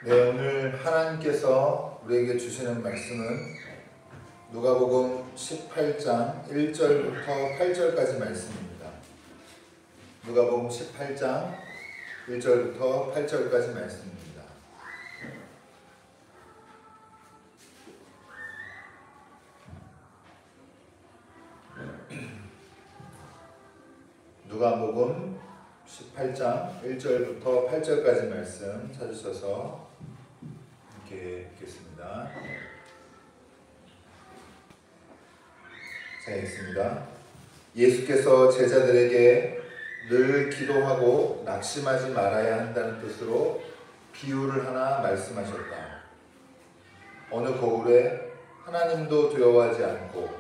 네, 오늘 하나님께서 우리에게 주시는 말씀은 누가복음 18장 1절부터 8절까지 말씀입니다. 누가복음 18장 1절부터 8절까지 말씀입니다. 누가복음 18장 1절부터 8절까지 말씀 찾으셔서 함께 읽겠습니다. 자, 읽습니다. 예수께서 제자들에게 늘 기도하고 낙심하지 말아야 한다는 뜻으로 비유를 하나 말씀하셨다. 어느 거울에 하나님도 두려워하지 않고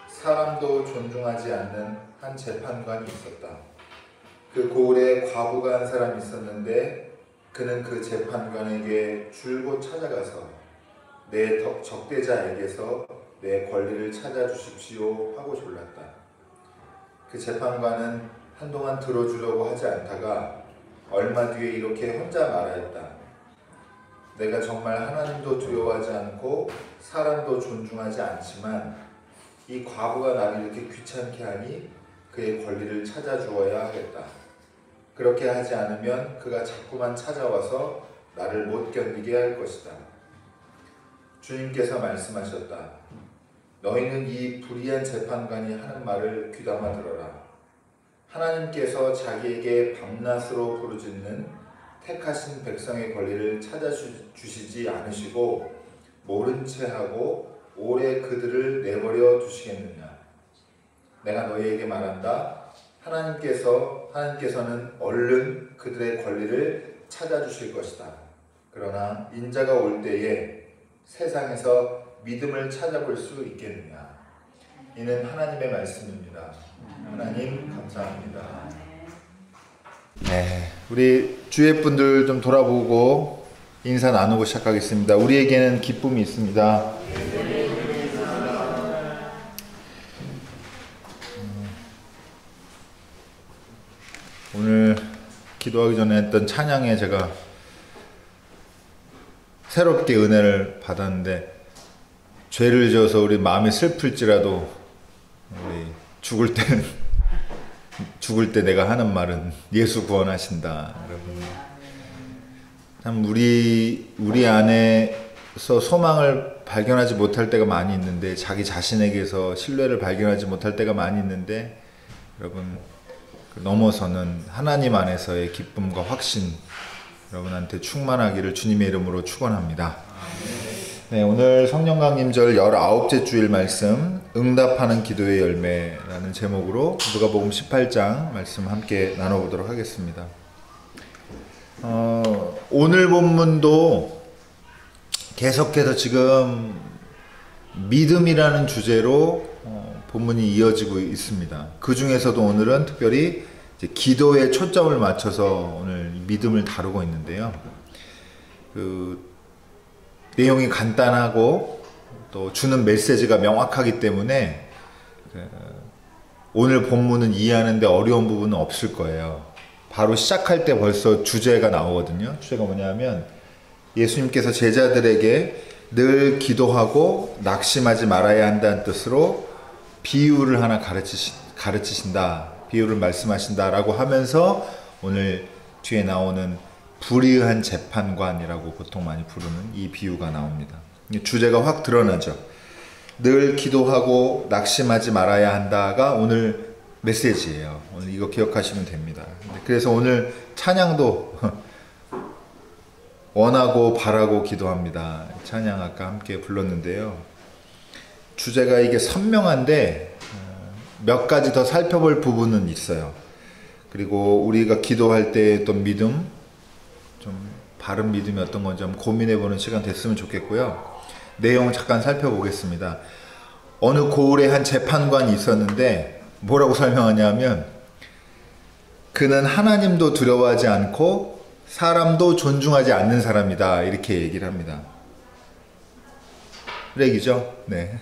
사람도 존중하지 않는 한 재판관이 있었다. 그 고을에 과부가 한 사람이 있었는데 그는 그 재판관에게 줄곧 찾아가서 내 적대자에게서 내 권리를 찾아주십시오 하고 졸랐다. 그 재판관은 한동안 들어주려고 하지 않다가 얼마 뒤에 이렇게 혼자 말하였다. 내가 정말 하나님도 두려워하지 않고 사람도 존중하지 않지만 이 과부가 나를 이렇게 귀찮게 하니 그의 권리를 찾아주어야 하겠다. 그렇게 하지 않으면 그가 자꾸만 찾아와서 나를 못 견디게 할 것이다. 주님께서 말씀하셨다. 너희는 이 불의한 재판관이 하는 말을 귀담아 들어라. 하나님께서 자기에게 밤낮으로 부르짖는 택하신 백성의 권리를 찾아주시지 않으시고 모른 채 하고 오래 그들을 내버려 두시겠느냐. 내가 너희에게 말한다. 하나님께서는 얼른 그들의 권리를 찾아주실 것이다. 그러나 인자가 올 때에 세상에서 믿음을 찾아볼 수 있겠느냐. 이는 하나님의 말씀입니다. 하나님 감사합니다. 네, 우리 주위 분들 좀 돌아보고 인사 나누고 시작하겠습니다. 우리에게는 기쁨이 있습니다. 오늘 기도하기 전에 했던 찬양에 제가 새롭게 은혜를 받았는데, 죄를 지어서 우리 마음이 슬플지라도 우리 죽을 때 내가 하는 말은 예수 구원하신다. 여러분, 참 우리 안에서 소망을 발견하지 못할 때가 많이 있는데, 자기 자신에게서 신뢰를 발견하지 못할 때가 많이 있는데, 여러분 넘어서는 하나님 안에서의 기쁨과 확신 여러분한테 충만하기를 주님의 이름으로 축원합니다. 네, 오늘 성령 강림절 19째 주일 말씀 응답하는 기도의 열매라는 제목으로 누가복음 18장 말씀 함께 나눠보도록 하겠습니다. 오늘 본문도 계속해서 지금 믿음이라는 주제로 본문이 이어지고 있습니다. 그 중에서도 오늘은 특별히 이제 기도에 초점을 맞춰서 오늘 믿음을 다루고 있는데요. 그 내용이 간단하고 또 주는 메시지가 명확하기 때문에 오늘 본문은 이해하는데 어려운 부분은 없을 거예요. 바로 시작할 때 벌써 주제가 나오거든요. 주제가 뭐냐면 예수님께서 제자들에게 늘 기도하고 낙심하지 말아야 한다는 뜻으로 비유를 하나 가르치신다. 비유를 말씀하신다라고 하면서 오늘 뒤에 나오는 불의한 재판관이라고 보통 많이 부르는 이 비유가 나옵니다. 주제가 확 드러나죠. 늘 기도하고 낙심하지 말아야 한다가 오늘 메시지예요. 오늘 이거 기억하시면 됩니다. 그래서 오늘 찬양도 원하고 바라고 기도합니다. 찬양 아까 함께 불렀는데요. 주제가 이게 선명한데 몇 가지 더 살펴볼 부분은 있어요. 그리고 우리가 기도할 때 또 믿음, 좀 바른 믿음이 어떤 건지 한번 고민해보는 시간 됐으면 좋겠고요. 내용을 잠깐 살펴보겠습니다. 어느 고을에 한 재판관이 있었는데 뭐라고 설명하냐면 그는 하나님도 두려워하지 않고 사람도 존중하지 않는 사람이다. 이렇게 얘기를 합니다. 렉이죠? 네.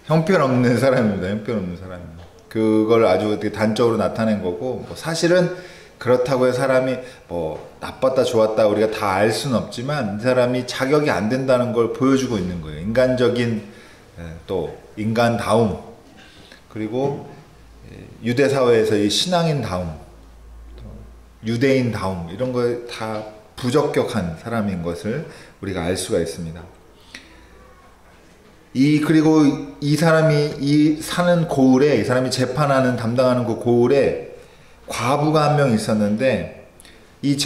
형편없는 사람입니다. 형편없는 사람입니다. 그걸 아주 단적으로 나타낸 거고, 사실은 그렇다고 해서 사람이 뭐 나빴다 좋았다 우리가 다 알 수는 없지만 이 사람이 자격이 안 된다는 걸 보여주고 있는 거예요. 인간적인 또 인간다움, 그리고 유대 사회에서 이 신앙인다움, 유대인다움, 이런 거 다 부적격한 사람인 것을 우리가 알 수가 있습니다. 그리고 이 사람이 사는 고을에, 이 사람이 재판하는 담당하는 그 고을에 과부가 한 명 있었는데, 이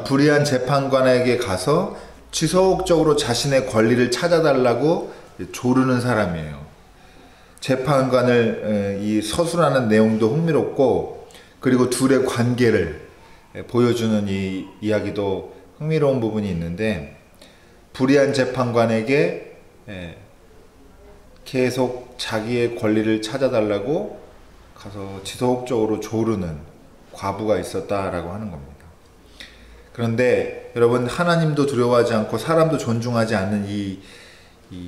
불의한 재판관에게 가서 지속적으로 자신의 권리를 찾아달라고 조르는 사람이에요. 재판관을 이 서술하는 내용도 흥미롭고, 그리고 둘의 관계를 보여주는 이 이야기도 흥미로운 부분이 있는데, 불의한 재판관에게 계속 자기의 권리를 찾아달라고 가서 지속적으로 조르는 과부가 있었다라고 하는 겁니다. 그런데 여러분, 하나님도 두려워하지 않고 사람도 존중하지 않는 이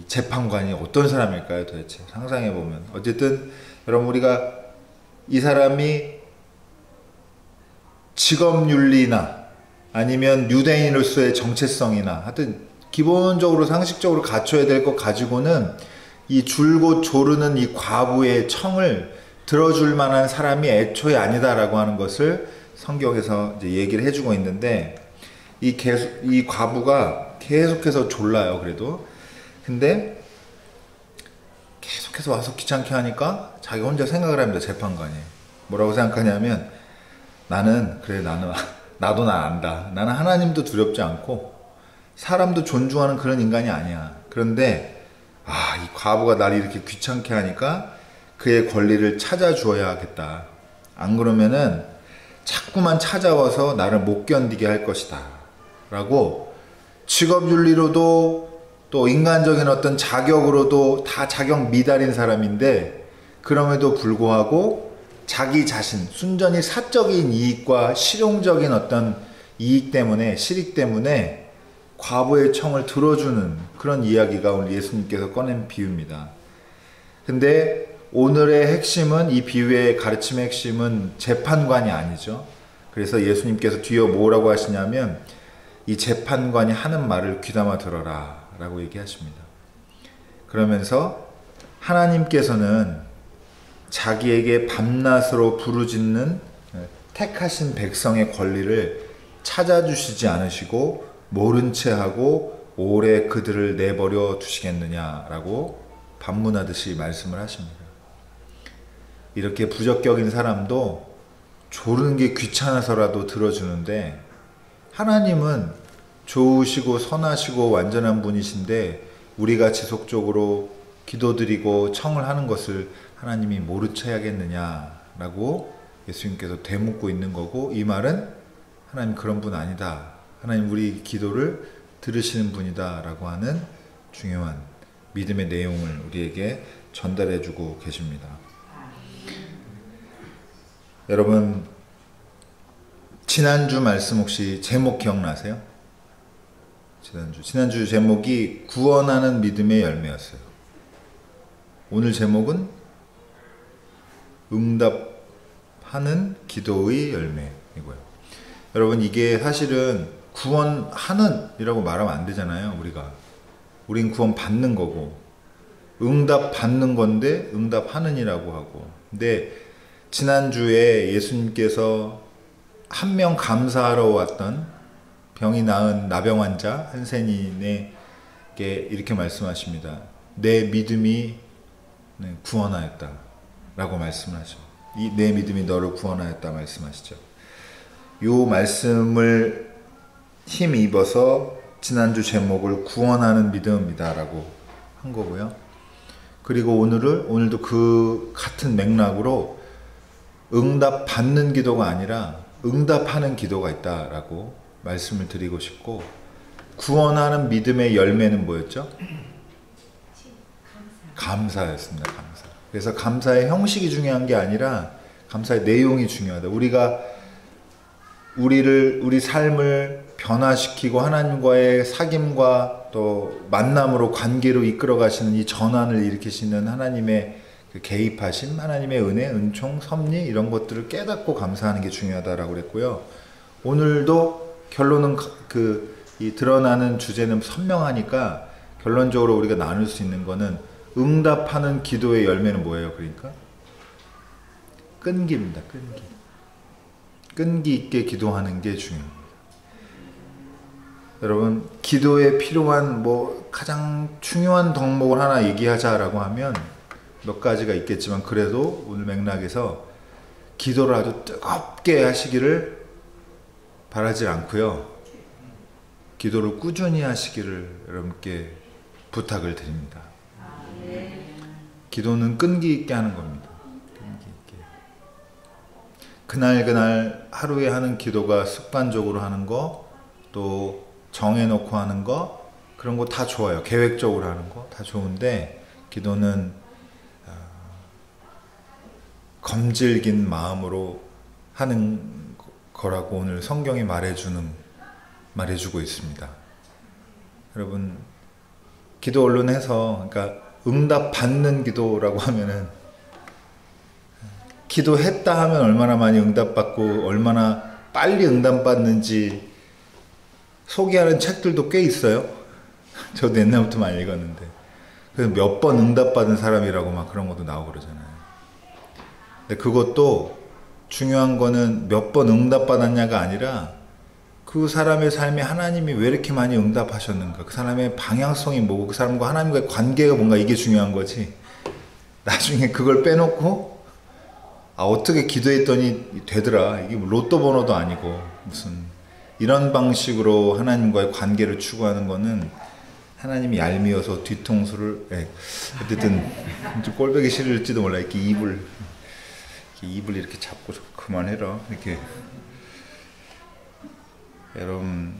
재판관이 어떤 사람일까요, 도대체? 상상해 보면. 어쨌든 여러분, 우리가 이 사람이 직업윤리나 아니면 유대인으로서의 정체성이나 하여튼 기본적으로 상식적으로 갖춰야 될 것 가지고는 이 줄곧 조르는 이 과부의 청을 들어줄 만한 사람이 애초에 아니다라고 하는 것을 성경에서 이제 얘기를 해주고 있는데, 이 과부가 계속해서 졸라요. 그래도 근데 계속해서 와서 귀찮게 하니까 자기 혼자 생각을 합니다. 재판관이 뭐라고 생각하냐면, 나도 나 안다. 나는 하나님도 두렵지 않고 사람도 존중하는 그런 인간이 아니야. 그런데 이 과부가 나를 이렇게 귀찮게 하니까 그의 권리를 찾아주어야 하겠다. 안 그러면은 자꾸만 찾아와서 나를 못 견디게 할 것이다 라고, 직업윤리로도 또 인간적인 어떤 자격으로도 다 자격 미달인 사람인데, 그럼에도 불구하고 자기 자신, 순전히 사적인 이익과 실용적인 어떤 이익 때문에, 실익 때문에 과부의 청을 들어주는 그런 이야기가 오늘 예수님께서 꺼낸 비유입니다. 근데 오늘의 핵심은, 이 비유의 가르침의 핵심은 재판관이 아니죠. 그래서 예수님께서 뒤에 뭐라고 하시냐면, 이 재판관이 하는 말을 귀담아 들어라 라고 얘기하십니다. 그러면서 하나님께서는 자기에게 밤낮으로 부르짖는 택하신 백성의 권리를 찾아주시지 않으시고 모른 채 하고 오래 그들을 내버려 두시겠느냐라고 반문하듯이 말씀을 하십니다. 이렇게 부적격인 사람도 조르는 게 귀찮아서라도 들어주는데, 하나님은 좋으시고 선하시고 완전한 분이신데 우리가 지속적으로 기도드리고 청을 하는 것을 하나님이 모른 채 하겠느냐라고 예수님께서 되묻고 있는 거고, 이 말은 하나님 그런 분 아니다, 하나님 우리 기도를 들으시는 분이다 라고 하는 중요한 믿음의 내용을 우리에게 전달해 주고 계십니다. 여러분, 지난주 말씀 혹시 제목 기억나세요? 지난주 제목이 구원하는 믿음의 열매였어요. 오늘 제목은 응답하는 기도의 열매이고요. 여러분, 이게 사실은 구원하는 이라고 말하면 안 되잖아요. 우린 구원 받는 거고, 응답 받는 건데 응답하는 이라고 하고. 근데 지난주에 예수님께서 한 명 감사하러 왔던 병이 나은 나병 환자 한센인에게 이렇게 말씀하십니다. 내 믿음이 구원하였다 라고 말씀을 하죠. 내 믿음이 너를 구원하였다 말씀하시죠. 이 말씀을 힘입어서 지난주 제목을 구원하는 믿음입니다 라고 한 거고요. 그리고 오늘도 그 같은 맥락으로 응답 받는 기도가 아니라 응답하는 기도가 있다라고 말씀을 드리고 싶고, 구원하는 믿음의 열매는 뭐였죠? 감사였습니다. 감사. 그래서 감사의 형식이 중요한 게 아니라 감사의 내용이 중요하다. 우리 삶을 변화시키고 하나님과의 사귐과 또 만남으로, 관계로 이끌어 가시는 이 전환을 일으키시는 하나님의 그 개입하신 하나님의 은혜, 은총, 섭리 이런 것들을 깨닫고 감사하는 게 중요하다라고 그랬고요. 오늘도 결론은 이 드러나는 주제는 선명하니까 결론적으로 우리가 나눌 수 있는 거는 응답하는 기도의 열매는 뭐예요? 그러니까 끈기입니다. 끈기 있게 기도하는 게 중요합니다. 여러분, 기도에 필요한 가장 중요한 덕목을 하나 얘기하자라고 하면 몇 가지가 있겠지만, 그래도 오늘 맥락에서 기도를 아주 뜨겁게 하시기를 바라지 않고요, 기도를 꾸준히 하시기를 여러분께 부탁을 드립니다. 기도는 끈기 있게 하는 겁니다. 끈기 있게. 그날 하루에 하는 기도가 습관적으로 하는 거, 또 정해놓고 하는 거, 그런 거 다 좋아요. 계획적으로 하는 거 다 좋은데, 기도는 검질긴 마음으로 하는 거라고 오늘 성경이 말해주고 있습니다. 여러분, 기도 언론에서, 그러니까 응답 받는 기도라고 하면은, 기도했다 하면 얼마나 많이 응답받고 얼마나 빨리 응답받는지 소개하는 책들도 꽤 있어요. 저도 옛날부터 많이 읽었는데, 그래서 몇 번 응답받은 사람이라고 막 그런 것도 나오고 그러잖아요. 근데 그것도 중요한 거는 몇 번 응답받았냐가 아니라 그 사람의 삶에 하나님이 왜 이렇게 많이 응답하셨는가, 그 사람의 방향성이 뭐고, 그 사람과 하나님과의 관계가 뭔가, 이게 중요한 거지. 나중에 그걸 빼놓고 어떻게 기도했더니 되더라, 이게 로또 번호도 아니고 무슨 이런 방식으로 하나님과의 관계를 추구하는 거는 하나님이 얄미워서 뒤통수를, 어쨌든 좀 꼴보기 싫을지도 몰라. 이렇게 입을 이렇게 잡고 그만해라, 이렇게. 여러분,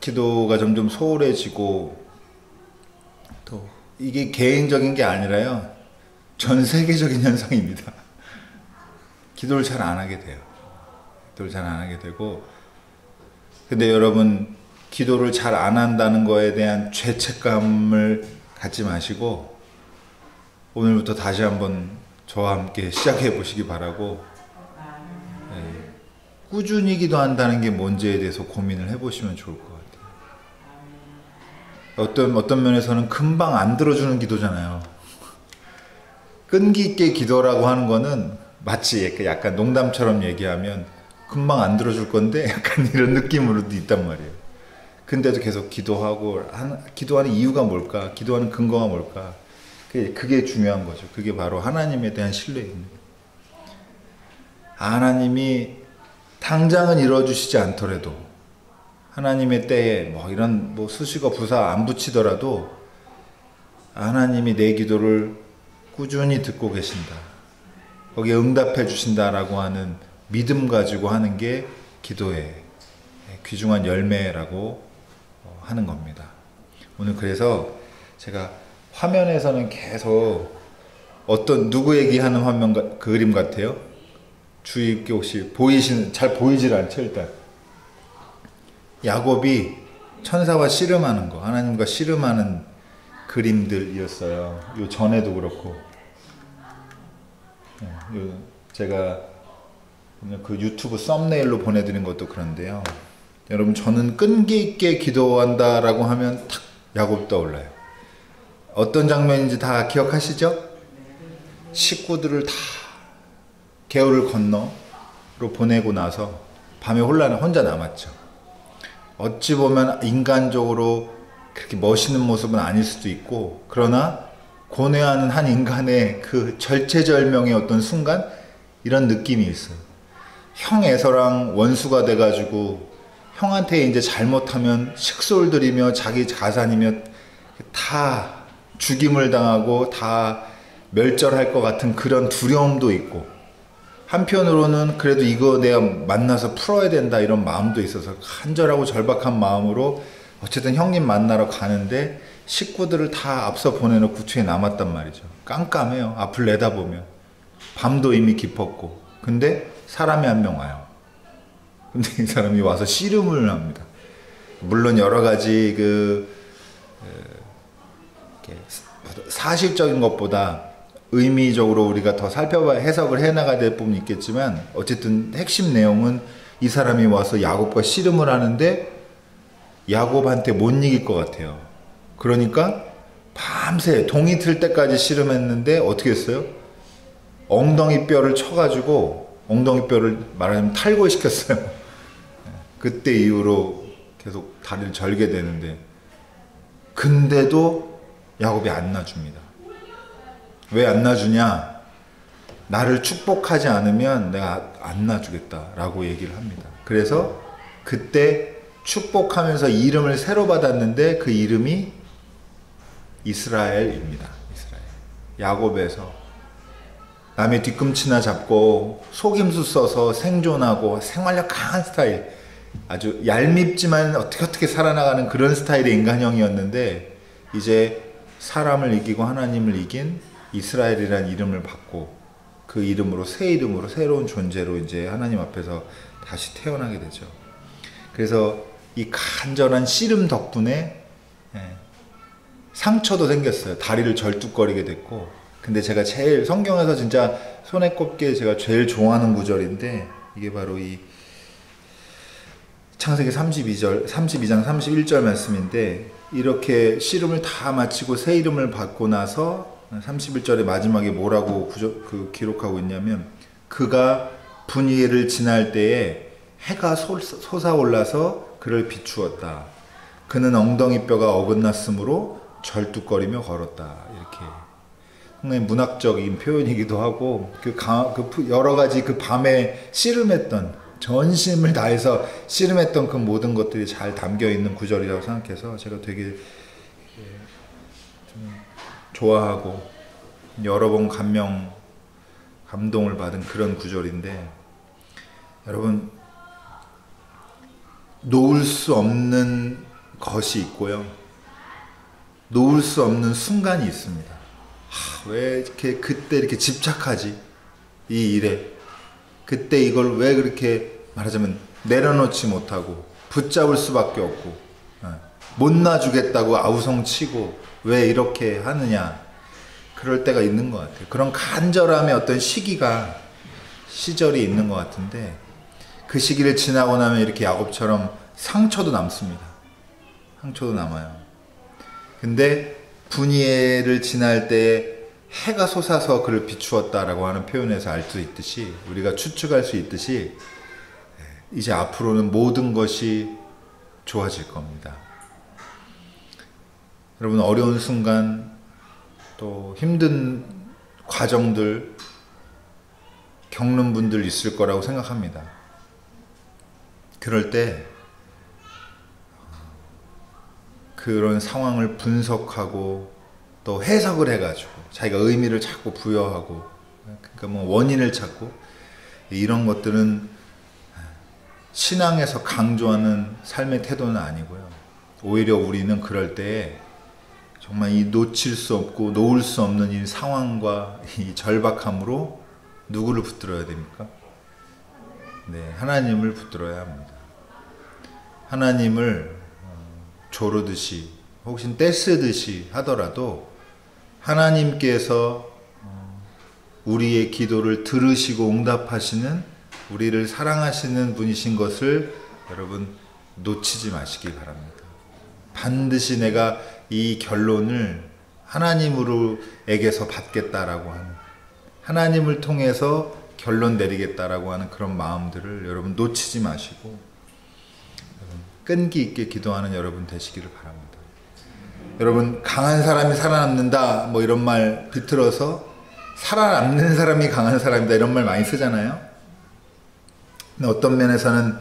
기도가 점점 소홀해지고, 또 이게 개인적인 게 아니라요, 전 세계적인 현상입니다. 기도를 잘 안 하게 돼요. 기도를 잘 안 하게 되고, 근데 여러분, 기도를 잘 안 한다는 거에 대한 죄책감을 갖지 마시고, 오늘부터 다시 한번 저와 함께 시작해 보시기 바라고, 꾸준히 기도한다는 게 뭔지에 대해서 고민을 해보시면 좋을 것 같아요. 어떤 면에서는 금방 안 들어주는 기도잖아요. 끈기 있게 기도라고 하는 거는 마치 약간 농담처럼 얘기하면 금방 안 들어줄 건데, 약간 이런 느낌으로도 있단 말이에요. 근데도 계속 기도하는 이유가 뭘까? 기도하는 근거가 뭘까? 그게 중요한 거죠. 그게 바로 하나님에 대한 신뢰입니다. 하나님이 당장은 이루어주시지 않더라도, 하나님의 때에 이런 수식어 부사 안 붙이더라도 하나님이 내 기도를 꾸준히 듣고 계신다, 거기에 응답해 주신다라고 하는 믿음 가지고 하는 게 기도의 귀중한 열매라고 하는 겁니다. 오늘 그래서 제가 화면에서는 계속 누구 얘기하는 그림 같아요? 주의 있게 혹시 잘 보이질 않죠, 일단. 야곱이 천사와 씨름하는 거, 하나님과 씨름하는 그림들이었어요. 요 전에도 그렇고. 제가 오늘 그 유튜브 썸네일로 보내드린 것도 그런데요. 여러분, 저는 끈기 있게 기도한다라고 하면 탁 야곱 떠올라요. 어떤 장면인지 다 기억하시죠? 식구들을 다 개울을 건너로 보내고 나서 밤에 혼자 남았죠. 어찌 보면 인간적으로 그렇게 멋있는 모습은 아닐 수도 있고, 그러나 고뇌하는 한 인간의 그 절체절명의 어떤 순간, 이런 느낌이 있어요. 형 에서랑 원수가 돼가지고 형한테 이제 잘못하면 식솔들이며 자기 자산이며 다 죽임을 당하고 다 멸절할 것 같은 그런 두려움도 있고, 한편으로는 그래도 이거 내가 만나서 풀어야 된다 이런 마음도 있어서 간절하고 절박한 마음으로 어쨌든 형님 만나러 가는데, 식구들을 다 앞서 보내놓고 구투에 남았단 말이죠. 깜깜해요. 앞을 내다보면 밤도 이미 깊었고. 근데 사람이 한 명 와요. 근데 이 사람이 와서 씨름을 합니다. 물론 여러 가지 사실적인 것보다 의미적으로 우리가 더 살펴봐야 해석을 해나가야 될 부분이 있겠지만, 어쨌든 핵심 내용은 이 사람이 와서 야곱과 씨름을 하는데 야곱한테 못 이길 것 같아요. 그러니까 밤새 동이 틀 때까지 씨름했는데 어떻게 했어요? 엉덩이 뼈를 쳐가지고 엉덩이 뼈를 말하자면 탈골시켰어요. 그때 이후로 계속 다리를 절게 되는데, 근데도 야곱이 안 놔줍니다. 왜 안 놔주냐? 나를 축복하지 않으면 내가 안 놔주겠다라고 얘기를 합니다. 그래서 그때 축복하면서 이름을 새로 받았는데 그 이름이 이스라엘입니다. 이스라엘. 야곱에서 남의 뒤꿈치나 잡고 속임수 써서 생존하고 생활력 강한 스타일, 아주 얄밉지만 어떻게 살아나가는 그런 스타일의 인간형이었는데, 이제 사람을 이기고 하나님을 이긴 이스라엘이라는 이름을 받고 그 이름으로, 새 이름으로 새로운 존재로 이제 하나님 앞에서 다시 태어나게 되죠. 그래서 이 간절한 씨름 덕분에 상처도 생겼어요. 다리를 절뚝거리게 됐고. 근데 제가 제일 성경에서 진짜 손에 꼽게 제가 제일 좋아하는 구절인데, 이게 바로 이 창세기 32장 31절 말씀인데, 이렇게 씨름을 다 마치고 새 이름을 받고 나서 31절의 마지막에 뭐라고 기록하고 있냐면, 그가 분이엘을 지날 때에 해가 솟아올라서 그를 비추었다. 그는 엉덩이 뼈가 어긋났으므로 절뚝거리며 걸었다. 이렇게 상당히 문학적인 표현이기도 하고, 여러 가지 그 밤에 씨름했던, 전심을 다해서 씨름했던 그 모든 것들이 잘 담겨 있는 구절이라고 생각해서 제가 되게 좀 좋아하고 여러 번 감동을 받은 그런 구절인데, 여러분, 놓을 수 없는 것이 있고요, 놓을 수 없는 순간이 있습니다. 왜 이렇게 그때 이렇게 집착하지? 이 일에 그때 이걸 왜 그렇게 말하자면 내려놓지 못하고 붙잡을 수밖에 없고, 못 놔주겠다고 아우성치고 왜 이렇게 하느냐, 그럴 때가 있는 것 같아요. 그런 간절함의 어떤 시절이 있는 것 같은데, 그 시기를 지나고 나면 이렇게 야곱처럼 상처도 남습니다. 상처도 남아요. 근데 분이엘을 지날 때에 해가 솟아서 그를 비추었다라고 하는 표현에서 알 수 있듯이, 우리가 추측할 수 있듯이, 이제 앞으로는 모든 것이 좋아질 겁니다. 여러분, 어려운 순간, 또 힘든 과정들 겪는 분들 있을 거라고 생각합니다. 그럴 때 그런 상황을 분석하고 또 해석을 해가지고 자기가 의미를 자꾸 부여하고, 그러니까 뭐 원인을 찾고, 이런 것들은 신앙에서 강조하는 삶의 태도는 아니고요. 오히려 우리는 그럴 때 정말 이 놓칠 수 없고 놓을 수 없는 이 상황과 이 절박함으로 누구를 붙들어야 됩니까? 네, 하나님을 붙들어야 합니다. 하나님을 조르듯이 혹시 떼쓰듯이 하더라도 하나님께서 우리의 기도를 들으시고 응답하시는, 우리를 사랑하시는 분이신 것을 여러분 놓치지 마시기 바랍니다. 반드시 내가 이 결론을 하나님으로에게서 받겠다라고 하는, 하나님을 통해서 결론 내리겠다라고 하는 그런 마음들을 여러분 놓치지 마시고 끈기 있게 기도하는 여러분 되시기를 바랍니다. 여러분, 강한 사람이 살아남는다 뭐 이런 말 비틀어서 살아남는 사람이 강한 사람이다 이런 말 많이 쓰잖아요. 근데 어떤 면에서는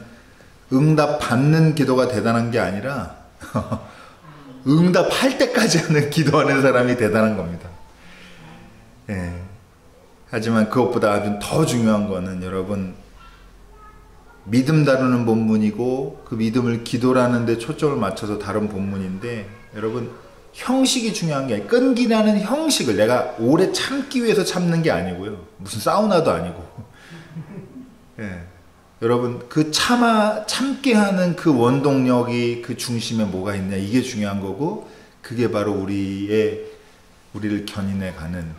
응답 받는 기도가 대단한 게 아니라 응답할 때까지 하는 기도하는 사람이 대단한 겁니다. 예. 하지만 그것보다 아주 더 중요한 거는 여러분, 믿음 다루는 본문이고 그 믿음을 기도라는 데 초점을 맞춰서 다룬 본문인데, 여러분 형식이 중요한 게 아니라 끈기라는 형식을 내가 오래 참기 위해서 참는 게 아니고요. 무슨 사우나도 아니고. 예. 여러분 그 참게 하는 그 원동력이 그 중심에 뭐가 있냐, 이게 중요한 거고, 그게 바로 우리의 우리를 견인해 가는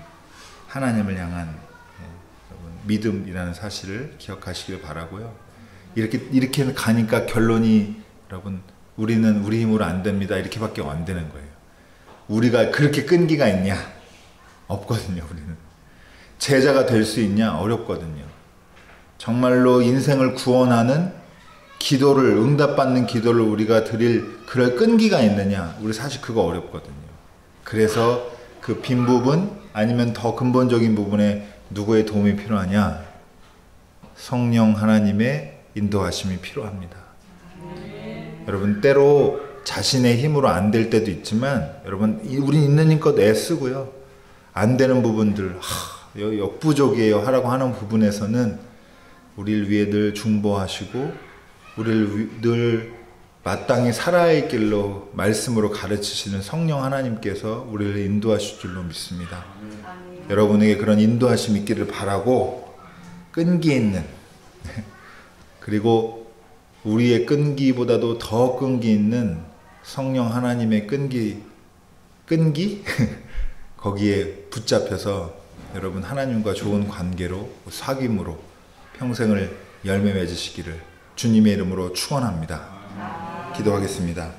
하나님을 향한 믿음이라는 사실을 기억하시길 바라고요. 이렇게 가니까 결론이 여러분 우리는 우리 힘으로 안 됩니다. 이렇게밖에 안 되는 거예요. 우리가 그렇게 끈기가 있냐? 없거든요. 우리는 제자가 될 수 있냐? 어렵거든요. 정말로 인생을 구원하는 기도를 응답받는 기도를 우리가 드릴 그럴 끈기가 있느냐? 우리 사실 그거 어렵거든요. 그래서 그 빈 부분 아니면 더 근본적인 부분에 누구의 도움이 필요하냐? 성령 하나님의 인도하심이 필요합니다. 여러분 때로 자신의 힘으로 안 될 때도 있지만 여러분 우리 있는 힘껏 애쓰고요. 안 되는 부분들 역부족이에요 하라고 하는 부분에서는 우리를 위해 늘 중보하시고 우리를 늘 마땅히 살아야 길로 말씀으로 가르치시는 성령 하나님께서 우리를 인도하실 줄로 믿습니다. 여러분에게 그런 인도하심이 있기를 바라고 끈기 있는 그리고 우리의 끈기보다도 더 끈기 있는 성령 하나님의 끈기 거기에 붙잡혀서 여러분 하나님과 좋은 관계로 사귐으로 평생을 열매 맺으시기를 주님의 이름으로 축원합니다. 기도하겠습니다.